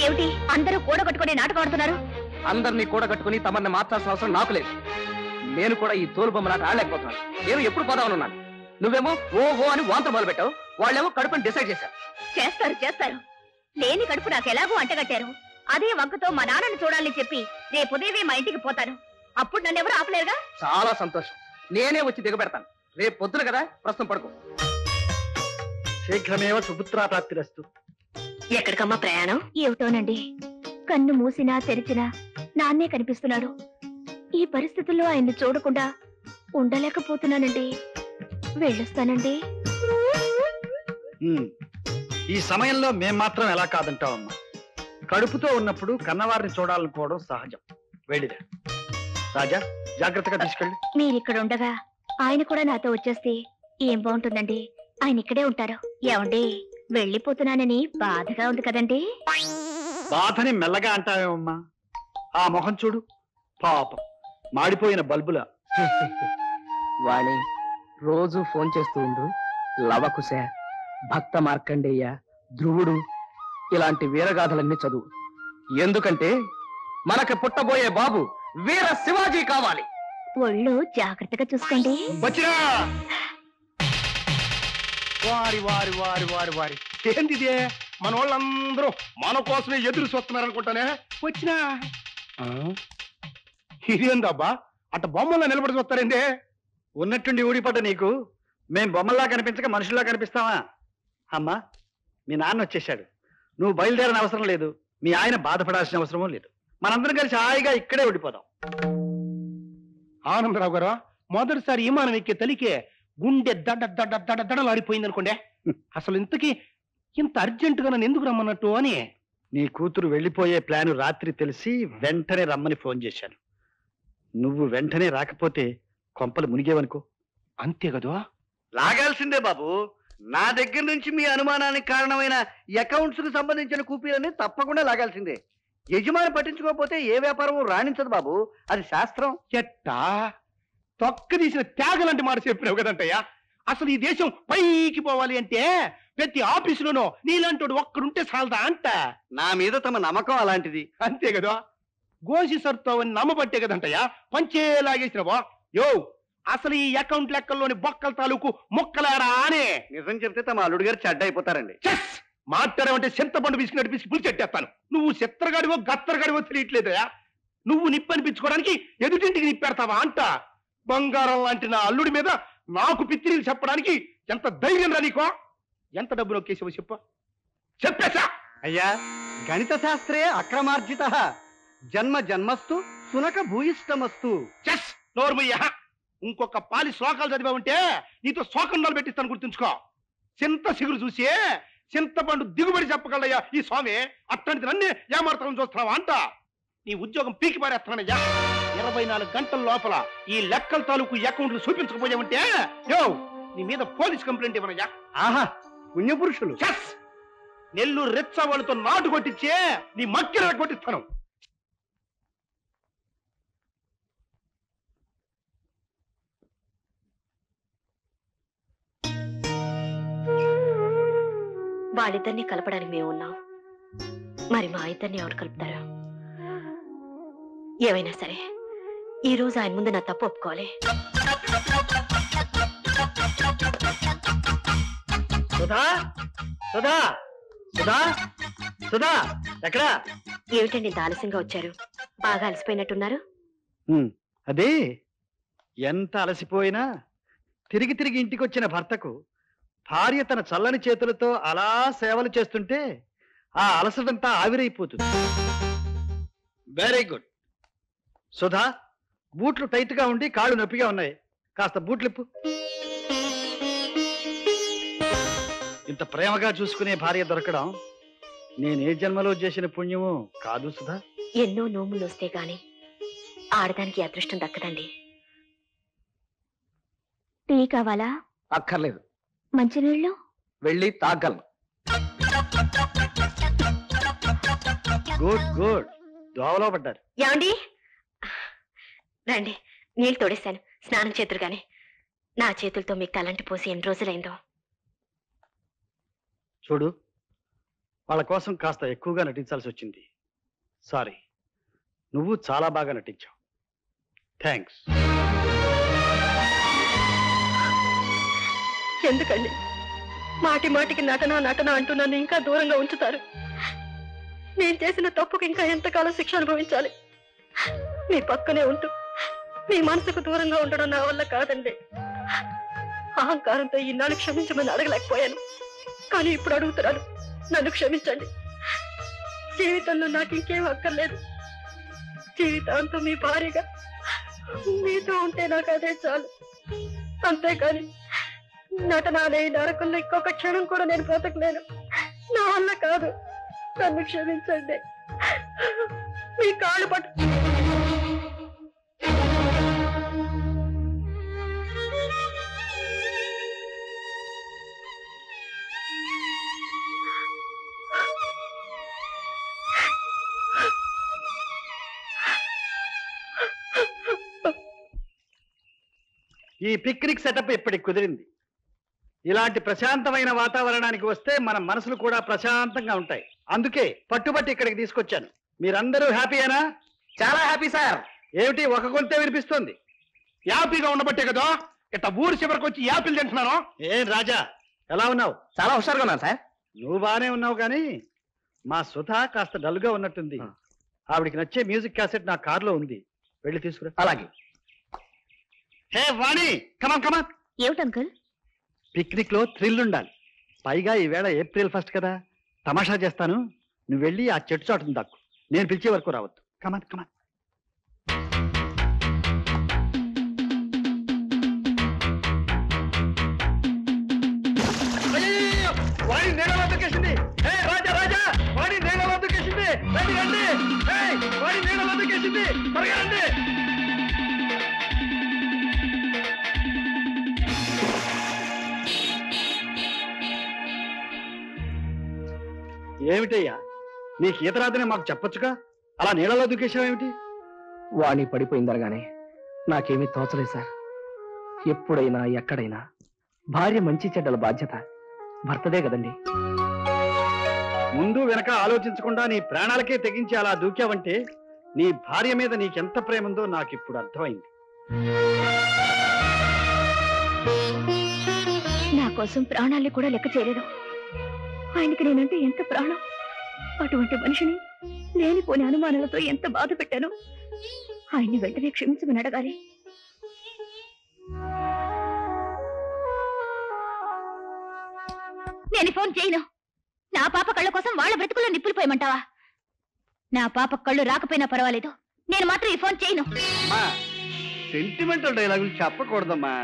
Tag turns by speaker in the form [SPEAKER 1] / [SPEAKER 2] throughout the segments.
[SPEAKER 1] ఏమిటి అందరూ కూడగట్టుకుని నాటకం ఆడుతున్నారు?
[SPEAKER 2] అందరినీ కూడగట్టుకుని తమని మార్చాల్సిన అవసరం నాకు లేదు. నేను కూడా ఈ తోలు బొమ్మలాట ఆడలేకపోతున్నాను. నేను ఎప్పుడు పోదామనున్నాను. నువ్వేమో ఓ ఓ అని వాంత మొదలు పెట్టావు, వాళ్ళేమో కడుపుని డిసైడ్ చేశారు.
[SPEAKER 1] చేస్తారు. లేని కడుపు నాకు ఎలాగో అంటగట్టారు. అదే వంకతో మా నాన్నని చూడాలని చెప్పి రేపు ఉదయమే మా ఇంటికి పోతాను. అప్పుడు నన్ను ఎవరు ఆపలేరుగా.
[SPEAKER 2] చాలా సంతోషం. నేనే వచ్చి దిగబెడతాను. రేపు పొద్దున కదా, ప్రస్తుతం పడుకో.
[SPEAKER 3] శీఘ్రమేవ సుపుత్రా ప్రాప్తిరస్తు.
[SPEAKER 1] ఎక్కడికమ్మా ప్రయాణం? ఏమిటోనండి, కన్ను మూసినా తెరిచినా నాన్నే కనిపిస్తున్నాడు. ఈ పరిస్థితుల్లో ఆయన్ని చూడకుండా ఉండలేకపోతున్నానండి. వెళ్ళొస్తానండి.
[SPEAKER 3] ఈ సమయంలో మేం మాత్రం ఎలా కాదంటావమ్మా? కడుపుతో ఉన్నప్పుడు కన్నవారిని చూడాలనుకోవడం సహజం. వెళ్ళిరా రాజా, జాగ్రత్తగా తీసుకెళ్ళి.
[SPEAKER 1] మీరిక్కడ ఉండగా ఆయన కూడా నాతో వచ్చేస్తే ఏం బాగుంటుందండి. ఆయన ఇక్కడే ఉంటారు. ఏమండి, వెళ్ళిపోతున్నానని బాధగా ఉంది కదండి.
[SPEAKER 3] బాధని మెల్లగా అంటావేమమ్మా? ఆ మొహం చూడు, పాపం మాడిపోయిన బల్బులా.
[SPEAKER 2] వాణి, రోజు ఫోన్ చేస్తూ ఉండు. లవకుశ, భక్త మార్కండేయ, ధ్రువుడు ఇలాంటి వీరగాథలన్నీ చదువు. ఎందుకంటే మనకు పుట్టబోయే బాబు వీర శివాజీ కావాలి.
[SPEAKER 1] ఒళ్ళు జాగ్రత్తగా చూసుకోండి.
[SPEAKER 3] వచ్చినా వారి వారి వారి వారి వారి ఏంటిదే? మన వాళ్ళందరూ మన కోసమే ఎదురు చూస్తున్నారనుకుంటానే. వచ్చినా ఇదేందబ్బా అట్ట బొమ్మల్లా నిలబడి చూస్తారేందే? ఉన్నట్టుండి ఊడిపడ్డ నీకు మేం బొమ్మల్లా కనిపించక మనుషుల్లా కనిపిస్తావా? అమ్మా, మీ నాన్న వచ్చేసాడు. నువ్వు బయలుదేరని అవసరం లేదు. మీ ఆయన బాధపడాల్సిన అవసరమూ లేదు. మనందరం కలిసి హాయిగా ఇక్కడే ఉండిపోదాం.
[SPEAKER 4] ఆనందరావు గారు, మొదటిసారి విమానం ఎక్కే తలికే గుండె దడ దడ దడ దడలాడిపోయింది అనుకోండి. అసలు ఇంతకీ ఇంత అర్జెంటుగా నన్ను ఎందుకు రమ్మన్నట్టు అని.
[SPEAKER 3] నీ కూతురు వెళ్ళిపోయే ప్లాను రాత్రి తెలిసి వెంటనే రమ్మని ఫోన్ చేశాను. నువ్వు వెంటనే రాకపోతే కొంపలు మునిగేవనుకో.
[SPEAKER 4] అంతే కదా?
[SPEAKER 3] లాగాల్సిందే బాబు. నా దగ్గర నుంచి మీ అనుమానానికి కారణమైన అకౌంట్స్ కు సంబంధించిన కూపీలన్నీ తప్పకుండా లాగాల్సిందే. యజమాని పట్టించుకోకపోతే ఏ వ్యాపారం రాణించదు బాబు. అది శాస్త్రం.
[SPEAKER 4] చెట్టా తొక్క తీసిన త్యాగలాంటి మాట చెప్పినావు కదంటయ్యా. అసలు ఈ దేశం పైకి పోవాలి అంటే ప్రతి ఆఫీసులోనూ నీలాంటి ఒక్కడుంటే చాలదా అంట.
[SPEAKER 3] నా మీద తమ నమ్మకం అలాంటిది.
[SPEAKER 4] అంతే కదా? గోసి సర్తావని నమ్మబట్టే కదంటయ్యా పంచేలాగేసినవా. యో, అసలు ఈ అకౌంట్ లెక్కల్లోని బొక్కల తాలూకు మొక్కలారా అని.
[SPEAKER 3] నిజం చెప్తే తమ అల్లుడు గారు చెడ్డ అయిపోతారండి.
[SPEAKER 4] మాట్లాడమంటే చింతపండు పిసికినట్టు పిసికి పులిచెట్టేస్తాను. నువ్వు చిత్రగాడివో గత్తరగాడివో తెలియట్లేదయా. నువ్వు నిప్పనిపించుకోవడానికి ఎదుటింటికి నిప్పెడతావా అంట. బంగారం లాంటి నా అల్లుడి మీద నాకు పిత్తిరీలు చెప్పడానికి ఎంత ధైర్యం రా నీకో? ఎంత డబ్బు నొక్కేసావో చెప్పేశా.
[SPEAKER 3] అయ్యా, గణిత శాస్త్రే అక్రమార్జిత, జన్మ జన్మస్తు సునక భూయిష్టమస్తు.
[SPEAKER 4] చెస్ నోర్మయ్యా. ఇంకొక పాలి శ్లోకాలు చదివావుంటే నీతో శోకండాలు పెట్టిస్తాను, గుర్తుంచుకో. చింత సిగురు చూసి చింతపండు దిగుబడి చెప్పగలయ్యా ఈ స్వామి. అట్లాంటిది నన్నే ఏమార్తనం చూస్తున్నావా అంట. నీ ఉద్యోగం పీకి పారేస్తున్నానయ్యా. 24 గంటల లోపల ఈ లెక్కల తాలూకు అకౌంట్లు చూపించకపోయావంటే యో నీ మీద పోలీస్ కంప్లైంట్ ఇవ్వనయ్యా.
[SPEAKER 3] ఆహా, పుణ్యపురుషులు.
[SPEAKER 4] నెల్లూరు రెచ్చ వాళ్ళతో నాటు కొట్టించే నీ మక్కిన కొట్టిస్తాను.
[SPEAKER 1] వాళ్ళిద్దరినీ కలపడానికి మేము ఉన్నాం. మరి మా ఇద్దరిని ఎవరు కలుపుతారు? ఏమైనా సరే ఈ రోజు ఆయన ముందు నా తప్పు ఒప్పుకోవాలి.
[SPEAKER 3] సుధా, సుధా, సుధా, సుధా, ఎక్కడా?
[SPEAKER 1] ఏమిటండి ఇంత ఆలస్యంగా వచ్చారు? బాగా అలసిపోయినట్టున్నారు.
[SPEAKER 3] అదే, ఎంత అలసిపోయినా తిరిగి తిరిగి ఇంటికి వచ్చిన భర్తకు భార్య తన చల్లని చేతులతో అలా సేవలు చేస్తుంటే ఆ అలసటంతా ఆవిరైపోతుంది. Very good. సుధా, బూట్లు టైట్ గా ఉండి కాళ్ళు నొప్పిగా ఉన్నాయి. కాస్త బూట్లిప్పు. ఇంత ప్రేమగా చూసుకునే భార్య దొరకడం నేనే జన్మలో చేసిన పుణ్యము కాదు సుధా.
[SPEAKER 1] ఎన్నో నోములు వస్తే గాని ఆడదానికి అదృష్టం దక్కదండి. టీ కావాలా?
[SPEAKER 2] అక్కర్లేదు.
[SPEAKER 1] మంచినీళ్ళు
[SPEAKER 2] వెళ్ళి తాగలను.
[SPEAKER 3] Good good. దోవలో పడ్డారు.
[SPEAKER 1] ఏమండి, రండి. నీళ్ళు తోడేశాను, స్నానం చేతురు గాని. నా చేతులతో మీకు తలంటి పోసి ఎన్ని రోజులైందో.
[SPEAKER 3] చూడు, వాళ్ళ కోసం కాస్త ఎక్కువగా నటించాల్సి వచ్చింది. సారీ. నువ్వు చాలా బాగా నటించావు. థ్యాంక్స్.
[SPEAKER 5] ఎందుకండి మాటి మాటికి నటన నటన అంటూ నన్ను ఇంకా దూరంగా ఉంచుతారు? నేను చేసిన తప్పుకి ఇంకా ఎంతకాలం శిక్ష అనుభవించాలి? మీ పక్కనే ఉంటూ మీ మనసుకు దూరంగా ఉండడం నా వల్ల కాదండి. అహంకారంతో ఈనాడు క్షమించమని అడగలేకపోయాను, కానీ ఇప్పుడు అడుగుతున్నాను. నన్ను క్షమించండి. జీవితంలో నాకు ఇంకేం అక్కర్లేదు. జీవితాంతం మీ భార్యగా మీతో ఉంటే నాకు అదే చాలు. అంతేకాని నటన అనే నరకంలో ఇంకొక క్షణం కూడా నేను బ్రతకలేను. నా వల్ల కాదు. నన్ను క్షమించండి. మీ కాళ్ళు పట్టు.
[SPEAKER 3] ఈ పిక్నిక్ సెటప్ ఇప్పటికి కుదిరింది. ఇలాంటి ప్రశాంతమైన వాతావరణానికి వస్తే మన మనసులు కూడా ప్రశాంతంగా ఉంటాయి. అందుకే పట్టుబట్టి ఇక్కడికి తీసుకొచ్చాను. మీరందరూ హ్యాపీయేనా?
[SPEAKER 2] చాలా హ్యాపీ సార్.
[SPEAKER 3] ఏమిటి ఒక గొంతే వినిపిస్తోంది?
[SPEAKER 4] యాపీగా ఉండబట్టే కదా ఇట్లా ఊరు చివరికి వచ్చి యాపిల్ తింటున్నాను.
[SPEAKER 3] ఏం రాజా, ఎలా ఉన్నావు?
[SPEAKER 2] చాలా హుషారుగా ఉన్నాను సార్.
[SPEAKER 3] నువ్వు బానే ఉన్నావు కానీ మా సుధా కాస్త డల్గా ఉన్నట్టుంది. ఆవిడికి నచ్చే మ్యూజిక్ క్యాసెట్ నా కారులో ఉంది, వెళ్ళి తీసుకురా.
[SPEAKER 2] అలాగే.
[SPEAKER 3] హే వాణి, కమాన్ కమాన్.
[SPEAKER 1] ఏమిటి అంకుల్?
[SPEAKER 3] పిక్నిక్ లో థ్రిల్ ఉండాలి. పైగా ఈవేళ ఏప్రిల్ 1 కదా, తమాషా చేస్తాను. నువ్వు వెళ్ళి ఆ చెట్టు చాటును దక్కు. నేను పిలిచే వరకు రావద్దు. కమాన్ కమాన్. వాణి నేల దూకేసింది. హే రాజా రాజా, వాణి నేల దూకేసింది. రండి రండి. హే వాణి నేల దూకేసింది. త్వరగా రండి. ఏమిటయ్యా, నీకు ఈత రాదని మాకు చెప్పొచ్చుగా, అలా నీళ్ళలో దూకేశావేమిటి?
[SPEAKER 2] వాణి పడిపోయిందనగానే నాకేమీ తోచలేదు సార్. ఎప్పుడైనా ఎక్కడైనా భార్య మంచి చెడ్డల బాధ్యత భర్తదే కదండి.
[SPEAKER 3] ముందు వెనక ఆలోచించకుండా నీ ప్రాణాలకే తెగించి అలా దూకావంటే నీ భార్య మీద నీకెంత ప్రేమ ఉందో నాకు ఇప్పుడు అర్థమైంది.
[SPEAKER 1] నా కోసం ప్రాణాల్ని కూడా లెక్క చేయలేదు. ఆయనకి నేనంటే ఎంత ప్రాణం. అటువంటి మనిషిని లేనిపోని అనుమానాలతో ఎంత బాధ పెట్టాను. ఆయన్ని వెంటనే క్షమించమని అడగాలి. నేను ఫోన్ చేయను. నా పాప కళ్ళ కోసం వాళ్ళ బ్రతుకుల్లో నిప్పులు పోయమంటావా? నా పాప కళ్ళు రాకపోయినా పర్వాలేదు, నేను మాత్రం ఈ ఫోన్ చేయను.
[SPEAKER 3] సెంటిమెంటల్ డైలాగులు చెప్పకూడదమ్మా.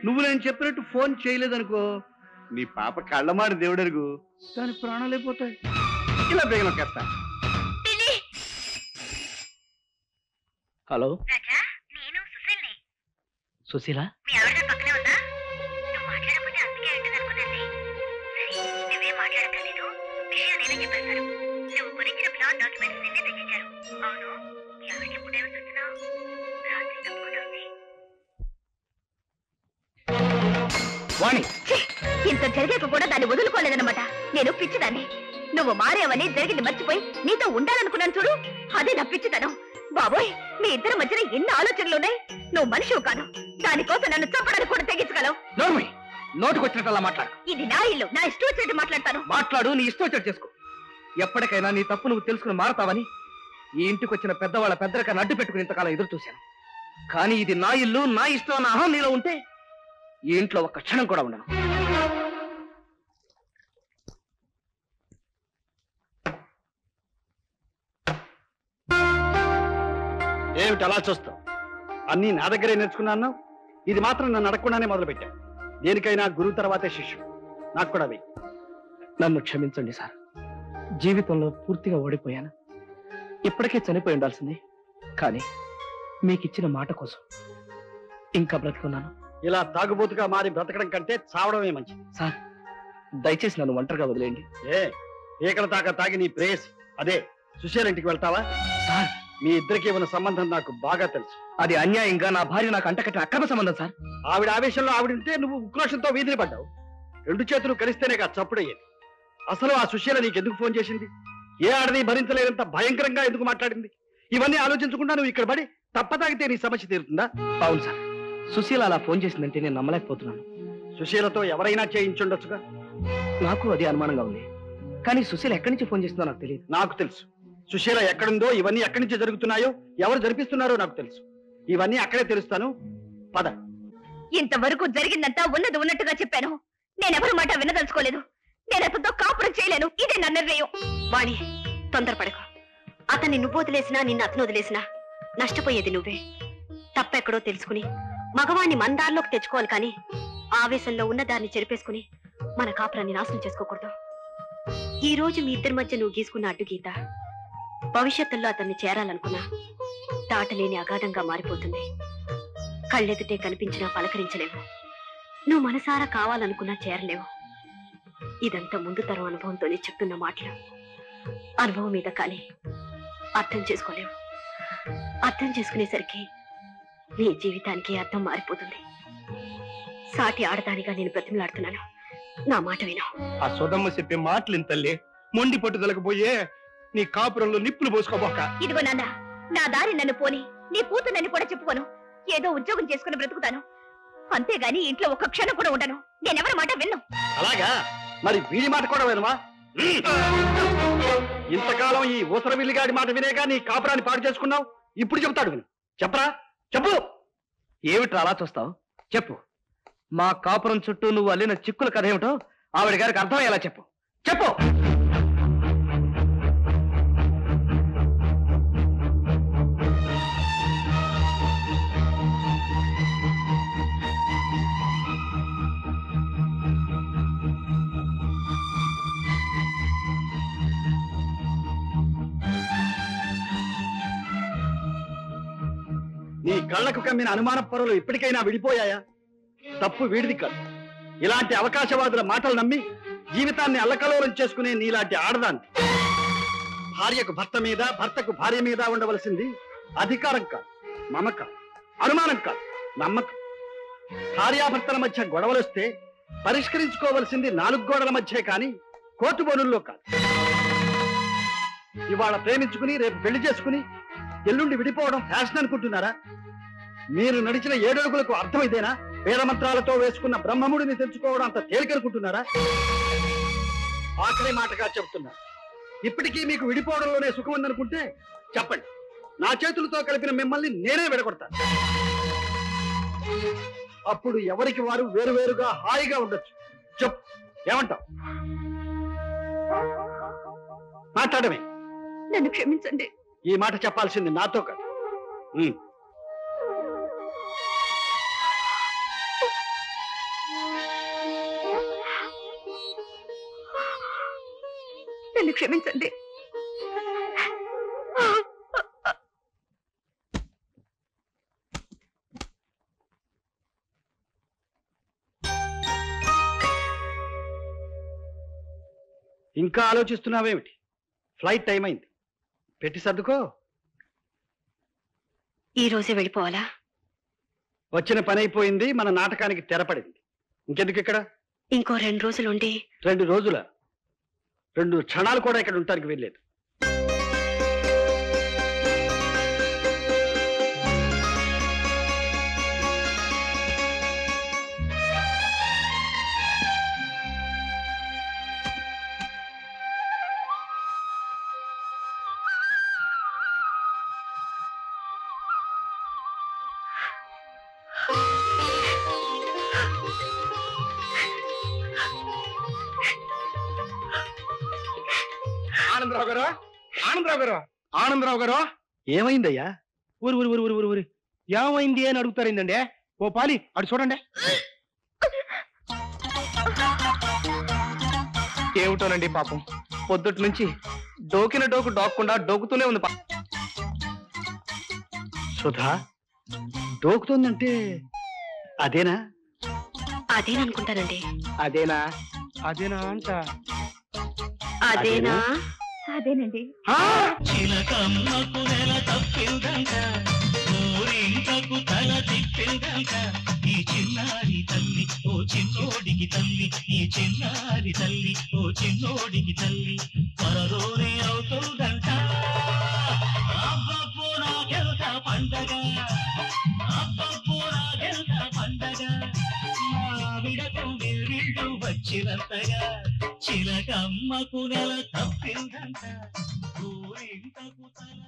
[SPEAKER 3] నువ్వు నేను చెప్పినట్టు ఫోన్ చేయలేదనుకో, నీ పాప కళ్ళమారి దేవుడెరుగు, దాని ప్రాణాలైపోతాయి. ఇలా బేగనొక్కేస్తా.
[SPEAKER 2] హలో
[SPEAKER 1] నేను సుశీల్ని.
[SPEAKER 2] సుశీల,
[SPEAKER 1] మీ ఆవిడ పక్కనే ఉందా? నువ్వు మాట్లాడకపోతే అందుకే అంటుందనుకున్నాను. నువ్వే మాట్లాడక్కర్లేదు, విషయం నేనే చెప్పేస్తాను. నువ్వు గురించిన ప్లాన్ డాక్యుమెంట్స్ నిన్నే తెచ్చించారు. అవును, మీ ఆవిడకి ఎప్పుడేమో చూస్తున్నావు? రాత్రి తప్పుకుంటుంది.
[SPEAKER 2] వాణి,
[SPEAKER 1] ఇంత జరిగాక కూడా దాన్ని వదులుకోలేదన్నమాట. నేను పిచ్చిదాన్ని. నువ్వు మారేవని జరిగింది మర్చిపోయి నీతో ఉండాలనుకున్నాను చూడు, అదే నా పిచ్చితనం. బాబోయ్, మీ ఇద్దరి మధ్యన ఎన్ని ఆలోచనలున్నాయి. నువ్వు మనిషివి కాదు, దానికోసం నన్ను చంపడానికి కూడా తెగించగలవు.
[SPEAKER 2] నోర్మి, నోటుకొచ్చినట్టు మాట్లాడు.
[SPEAKER 1] ఇది నా ఇల్లు, నా ఇష్టం వచ్చినట్టు మాట్లాడతాను.
[SPEAKER 2] మాట్లాడు, నీ ఇష్టం వచ్చేట్టు చేసుకో. ఎప్పటికైనా నీ తప్పు నువ్వు తెలుసుకుని మారతావని ఈ ఇంటికి వచ్చిన పెద్దవాళ్ళ పెద్దరికని అడ్డు పెట్టుకుని ఇంతకాలం ఎదురు చూశాను. కానీ ఇది నా ఇల్లు, నా ఇష్టం అన్న అహం నీలో ఉంటే ఈ ఇంట్లో ఒక్క క్షణం కూడా ఉండను.
[SPEAKER 3] ఏమిటి అలా చూస్తావు? అన్నీ నా దగ్గరే నేర్చుకున్నాను. ఇది మాత్రం నన్ను అడగకుండానే మొదలుపెట్టా. దేనికైనా గురువు తర్వాతే శిష్యుడు. నాకు కూడా వెయ్యి.
[SPEAKER 2] నన్ను క్షమించండి సార్. జీవితంలో పూర్తిగా ఓడిపోయాను. ఇప్పటికే చనిపోయి ఉండాల్సింది. కానీ మీకు ఇచ్చిన మాట కోసం ఇంకా బ్రతుకున్నాను.
[SPEAKER 3] ఇలా తాగుబోతుగా మారి బ్రతకడం కంటే చావడమే మంచిది.
[SPEAKER 2] సార్, దయచేసి నన్ను ఒంటరిగా వదిలేయండి.
[SPEAKER 3] ఏ ఏకల తాక తాగి నీ ప్రేయసి అదే సుశీల ఇంటికి వెళ్తావా?
[SPEAKER 2] సార్,
[SPEAKER 3] మీ ఇద్దరికి ఉన్న సంబంధం నాకు బాగా తెలుసు.
[SPEAKER 2] అది అన్యాయంగా నా భార్య నాకు అంటకట్టిన అక్రమ సంబంధం సార్.
[SPEAKER 3] ఆవిడ ఆవేశంలో ఆవిడంటే నువ్వు ఉక్రోషంతో వీధిని పడ్డావు. రెండు చేతులు కలిస్తేనే చప్పుడయ్యేది. అసలు ఆ సుశీల నీకెందుకు ఫోన్ చేసింది? ఏ ఆడది భరించలేనంత భయంకరంగా ఎందుకు మాట్లాడింది? ఇవన్నీ ఆలోచించకుండా నువ్వు ఇక్కడ పడి తప్పతాగితే నీ సమస్య తీరుతుందా?
[SPEAKER 2] అవును సార్, సుశీల అలా ఫోన్ చేసిందంటే నేను నమ్మలేకపోతున్నాను.
[SPEAKER 3] సుశీలతో ఎవరైనా చేయించుండొచ్చుగా.
[SPEAKER 2] నాకు అదే అనుమానంగా ఉంది. కానీ సుశీల ఎక్కడి నుంచి ఫోన్ చేస్తుందో నాకు తెలియదు.
[SPEAKER 3] నాకు తెలుసు సుశీల ఎక్కడుందో, ఇవన్నీ ఎక్కడి నుంచి జరుగుతున్నాయో, ఎవరు జరిపిస్తున్నారో నాకు తెలుసు. ఇవన్నీ అక్కడే తెలుస్తాను. పద.
[SPEAKER 1] ఇంతవరకు జరిగిందంతా ఉన్నది ఉన్నట్టుగా చెప్పాను. నేనెవరి మాట వినదలుచుకోలేదు. నేను అతనితో కాపురం చేయలేను. ఇదే నా నిర్ణయం.
[SPEAKER 5] వాణి, తొందరపడకు. అతన్ని నువ్వు వదిలేసినా, నిన్ను అతను వదిలేసినా నష్టపోయేది నువ్వే. తప్పెక్కడో తెలుసుకుని మగవాణ్ణి మన దారిలోకి తెచ్చుకోవాలి, కానీ ఆవేశంలో ఉన్న దాన్ని చెరిపేసుకుని మన కాపురాన్ని నాశనం చేసుకోకూడదు. ఈ రోజు మీ ఇద్దరి మధ్య నువ్వు గీసుకున్న అడ్డు గీత భవిష్యత్తులో అతన్ని చేరాలనుకున్నా దాటలేని అగాధంగా మారిపోతుంది. కళ్ళెదుటే కనిపించినా పలకరించలేవు. నువ్వు మనసారా కావాలనుకున్నా చేరలేవు. ఇదంతా ముందు తరం అనుభవంతోనే చెప్తున్న మాటలు. అనుభవం మీద కానీ అర్థం చేసుకోలేవు. అర్థం చేసుకునేసరికి నీ జీవితానికి అర్థం మారిపోతుంది. సాటి ఆడదానిగా నేను బ్రతిమలాడుతున్నాను. నా మాట విను.
[SPEAKER 4] ఆ సోదమ్మ చెప్పే మాటలు తల్లి. మొండి పట్టుదలకు పోయే నీ కాపురంలో నిప్పులు పోసుకోబోక.
[SPEAKER 1] ఇదిగో నాన్న, నా దారి నన్ను పోని, నీ కూతుర్నని కూడా చెప్పుకోను. ఏదో ఉద్యోగం చేసుకుని బ్రతుకుతాను, అంతేగాని ఇంట్లో ఒక్క క్షణం కూడా ఉండను. నేనెవరి మాట విన్ను.
[SPEAKER 3] అలాగా? మరి వీడి మాట కూడా వినవా? ఇంతకాలం ఈ ఊసరవిల్లిగాడి మాట వినేగా నీ కాపురాన్ని పాడు చేసుకున్నావు. ఇప్పుడు చెబుతాడు, విను. చెప్పరా, చెప్పు.
[SPEAKER 2] ఏమిట్రా అలా చూస్తావు? చెప్పు. మా కాపురం చుట్టూ నువ్వు అల్లిన చిక్కుల కథ ఏమిటో ఆవిడ గారికి అర్థమయ్యేలా చెప్పు. చెప్పు.
[SPEAKER 3] నీ కళ్ళకు కమ్మిన అనుమాన పొరలు ఇప్పటికైనా విడిపోయాయా? తప్పు వీడిది కాదు. ఇలాంటి అవకాశవాదుల మాటలు నమ్మి జీవితాన్ని అల్లకలోలం చేసుకునే నీలాంటి ఆడదాన్ని. భార్యకు భర్త మీద, భర్తకు భార్య మీద ఉండవలసింది అధికారం కాదు, మమకారం, అనుమానం కాదు, నమ్మకం. భార్యాభర్తల మధ్య గొడవలొస్తే పరిష్కరించుకోవలసింది 4 గోడల మధ్యే కానీ కోర్టు బోనుల్లో కాదు. ఇవాళ ప్రేమించుకుని రేపు పెళ్లి చేసుకుని ఎల్లుండి విడిపోవడం ఫ్యాషన్ అనుకుంటున్నారా? మీరు నడిచిన 7 అడుగులకు అర్థం ఇదేనా? వేద మంత్రాలతో వేసుకున్న బ్రహ్మముడిని తెచ్చుకోవడం అంత తేలికనుకుంటున్నారా? ఆఖరి మాటగా చెబుతున్నా, ఇప్పటికీ మీకు విడిపోవడంలోనే సుఖం ఉందనుకుంటే చెప్పండి. నా చేతులతో కలిపిన మిమ్మల్ని నేనే విడగొడతాను. అప్పుడు ఎవరికి వారు వేరువేరుగా హాయిగా ఉండొచ్చు. చెప్పు, ఏమంటావు? మాట్లాడమే.
[SPEAKER 1] నన్ను క్షమించండి.
[SPEAKER 3] ఈ మాట చెప్పాల్సింది నాతో కాదు.
[SPEAKER 1] నన్ను క్షమించండి.
[SPEAKER 3] ఇంకా ఆలోచిస్తున్నావేమిటి? ఫ్లైట్ టైం అయింది, పెట్టి సర్దుకో.
[SPEAKER 5] ఈ రోజే వెళ్ళిపోవాలా?
[SPEAKER 3] వచ్చిన పని అయిపోయింది, మన నాటకానికి తెరపడింది. ఇంకెందుకు ఇక్కడ?
[SPEAKER 5] ఇంకో 2 రోజులుండి.
[SPEAKER 3] 2 రోజుల 2 క్షణాలు కూడా ఇక్కడ ఉండటానికి వెళ్ళలేదు.
[SPEAKER 4] ఆనందరావు గారు, ఆనందరావు గారు, ఆనందరావు గారు.
[SPEAKER 3] ఏమైందయ్యా?
[SPEAKER 4] ఊరి ఊరి ఊరి ఊరి ఊరి ఏమైంది అని అడుగుతారేందండి? ఓ పాలి అటు చూడండి.
[SPEAKER 2] ఏమిటోనండి పాపం, పొద్దుటి నుంచి డోకిన డోకు డోక్కుండా డోకుతూనే ఉంది.
[SPEAKER 3] సుధా, డోకుతోందంటే అదేనా?
[SPEAKER 5] అదేననుకుంటానండి.
[SPEAKER 2] అదేనా?
[SPEAKER 4] అదేనా అంట.
[SPEAKER 5] అదేనా?
[SPEAKER 1] అదేనండి.
[SPEAKER 4] ఆ!
[SPEAKER 6] చిలకమ్మకు నెల తప్పిందంట ఊరింటకు తల తిప్పిందంట ఈ చిన్నారి తల్లి ఓ చిన్నోడికి తల్లి ఈ చిన్నారి తల్లి ఓ చిన్నోడికి తల్లి త్వరలోనే అవుతుందంట అబ్బబ్బో నాకెంత పండగ అబ్బబ్బో నాకెంత పండగ మావిడకు మేరిళ్ళు వచ్చినంతగా చిలకమ్మకు నెల తప్పిందంట ఊరింటకు తల